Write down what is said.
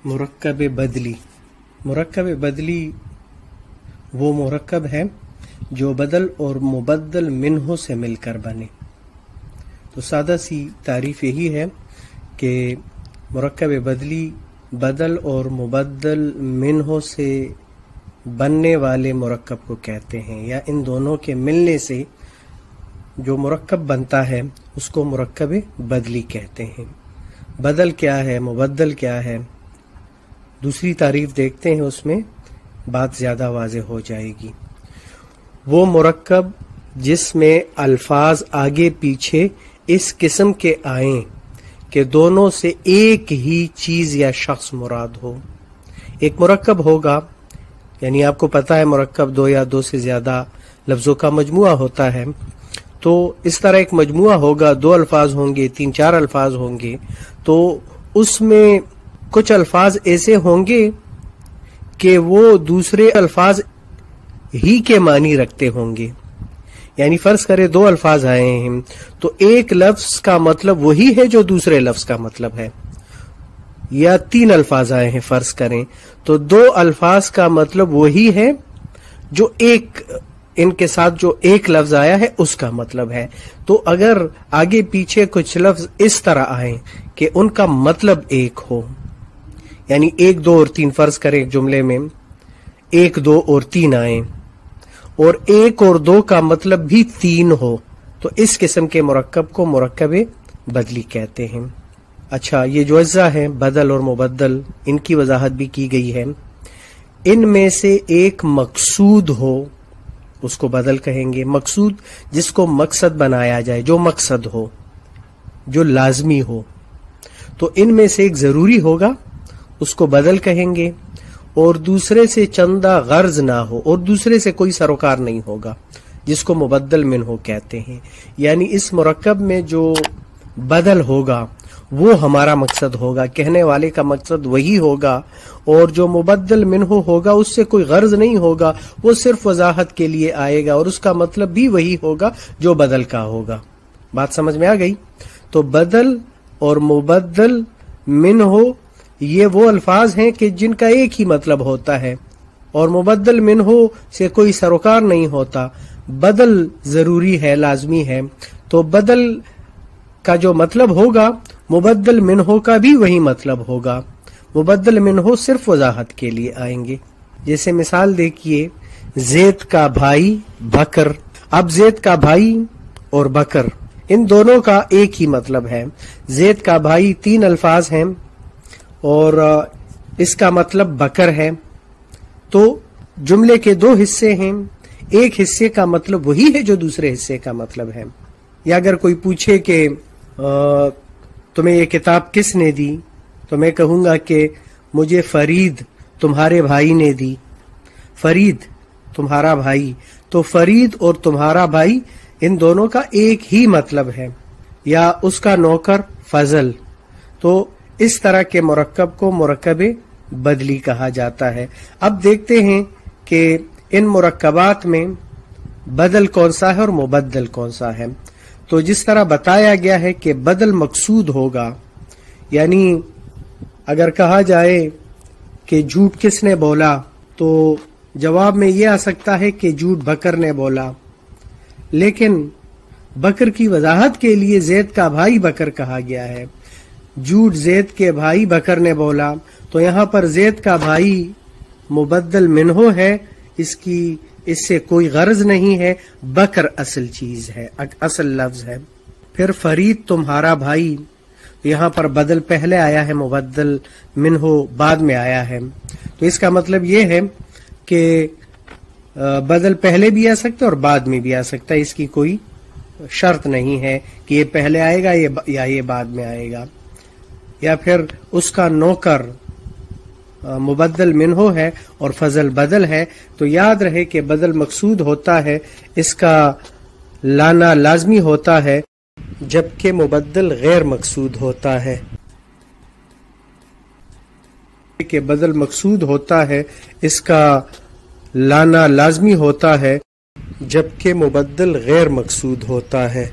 مرکب بدلی. مرکب بدلی وہ مرکب ہے جو بدل اور مبدل منہ سے مل کر بنے. تو سادہ سی تعریف یہی ہے کہ مرکب بدلی بدل اور مبدل منہ سے بننے والے مرکب کو کہتے ہیں، یا ان دونوں کے ملنے سے جو مرکب بنتا ہے اس کو مرکب بدلی کہتے ہیں. بدل کیا ہے، مبدل کیا ہے، دوسری تعریف دیکھتے ہیں، اس میں بات زیادہ واضح ہو جائے گی. وہ مرکب جس میں الفاظ آگے پیچھے اس قسم کے آئیں کہ دونوں سے ایک ہی چیز یا شخص مراد ہو. ایک مرکب ہوگا، یعنی آپ کو پتا ہے مرکب دو یا دو سے زیادہ لفظوں کا مجموعہ ہوتا ہے. تو اس طرح ایک مجموعہ ہوگا، دو الفاظ ہوں گے، تین چار الفاظ ہوں گے، تو اس میں کچھ الفاظ ایسے ہوں گے کہ وہ دوسرے الفاظ ہی کے معنی رکھتے ہوں گے. یعنی فرض کرے دو الفاظ آئے ہیں تو ایک لفظ کا مطلب وہی ہے جو دوسرے لفظ کا مطلب ہے، یا تین الفاظ آئے ہیں فرض کریں تو دو الفاظ کا مطلب وہی ہے جو ایک ان کے ساتھ جو ایک لفظ آیا ہے اس کا مطلب ہے. تو اگر آگے پیچھے کچھ لفظ اس طرح آئیں کہ ان کا مطلب ایک ہو، یعنی ایک دو اور تین فرض کریں جملے میں ایک دو اور تین آئیں اور ایک اور دو کا مطلب بھی تین ہو، تو اس قسم کے مرکب کو مرکب بدلی کہتے ہیں. اچھا، یہ جو اجزاء ہیں بدل اور مبدل، ان کی وضاحت بھی کی گئی ہے. ان میں سے ایک مقصود ہو اس کو بدل کہیں گے. مقصود جس کو مقصد بنایا جائے، جو مقصد ہو، جو لازمی ہو. تو ان میں سے ایک ضروری ہوگا، اس کو بدل کہیں گے، اور دوسرے سے چندہ غرض نہ ہو اور دوسرے سے کوئی سروکار نہیں ہوگا، جس کو مبدل منہ کہتے ہیں. یعنی اس مرکب میں جو بدل ہوگا وہ ہمارا مقصد ہوگا، کہنے والے کا مقصد وہی ہوگا، اور جو مبدل منہ ہوگا اس سے کوئی غرض نہیں ہوگا، وہ صرف وضاحت کے لیے آئے گا اور اس کا مطلب بھی وہی ہوگا جو بدل کا ہوگا. بات سمجھ میں آ گئی؟ تو بدل اور مبدل منہ یہ وہ الفاظ ہیں کہ جن کا ایک ہی مطلب ہوتا ہے، اور مبدل منہ سے کوئی سروکار نہیں ہوتا. بدل ضروری ہے، لازمی ہے، تو بدل کا جو مطلب ہوگا مبدل منہ کا بھی وہی مطلب ہوگا. مبدل منہ صرف وضاحت کے لیے آئیں گے. جیسے مثال دیکھیے، زید کا بھائی بکر. اب زید کا بھائی اور بکر ان دونوں کا ایک ہی مطلب ہے. زید کا بھائی تین الفاظ ہیں اور اس کا مطلب بکر ہے. تو جملے کے دو حصے ہیں، ایک حصے کا مطلب وہی ہے جو دوسرے حصے کا مطلب ہے. یا اگر کوئی پوچھے کہ تمہیں یہ کتاب کس نے دی، تو میں کہوں گا کہ مجھے فرید تمہارے بھائی نے دی. فرید تمہارا بھائی، تو فرید اور تمہارا بھائی ان دونوں کا ایک ہی مطلب ہے. یا اس کا نوکر فضل. تو اس طرح کے مرکب کو مرکب بدلی کہا جاتا ہے. اب دیکھتے ہیں کہ ان مرکبات میں بدل کون سا ہے اور مبدل کون سا ہے. تو جس طرح بتایا گیا ہے کہ بدل مقصود ہوگا، یعنی اگر کہا جائے کہ جھوٹ کس نے بولا تو جواب میں یہ آ سکتا ہے کہ جھوٹ بکر نے بولا، لیکن بکر کی وضاحت کے لیے زید کا بھائی بکر کہا گیا ہے. جھوٹ زید کے بھائی بکر نے بولا، تو یہاں پر زید کا بھائی مبدل منہ ہے، اس سے کوئی غرض نہیں ہے. بکر اصل چیز ہے، اصل لفظ ہے. پھر فرید تمہارا بھائی، یہاں پر بدل پہلے آیا ہے، مبدل منہ بعد میں آیا ہے. تو اس کا مطلب یہ ہے کہ بدل پہلے بھی آ سکتا ہے اور بعد میں بھی آ سکتا ہے. اس کی کوئی شرط نہیں ہے کہ یہ پہلے آئے گا یا یہ بعد میں آئے گا. یا پھر اس کا نوکر مبدل منہ ہے اور فضل بدل ہے. تو یاد رہے کہ بدل مقصود ہوتا ہے، اس کا لانا لازمی ہوتا ہے، جبکہ مبدل غیر مقصود ہوتا ہے. کہ بدل مقصود ہوتا ہے، اس کا لانا لازمی ہوتا ہے، جبکہ مبدل غیر مقصود ہوتا ہے.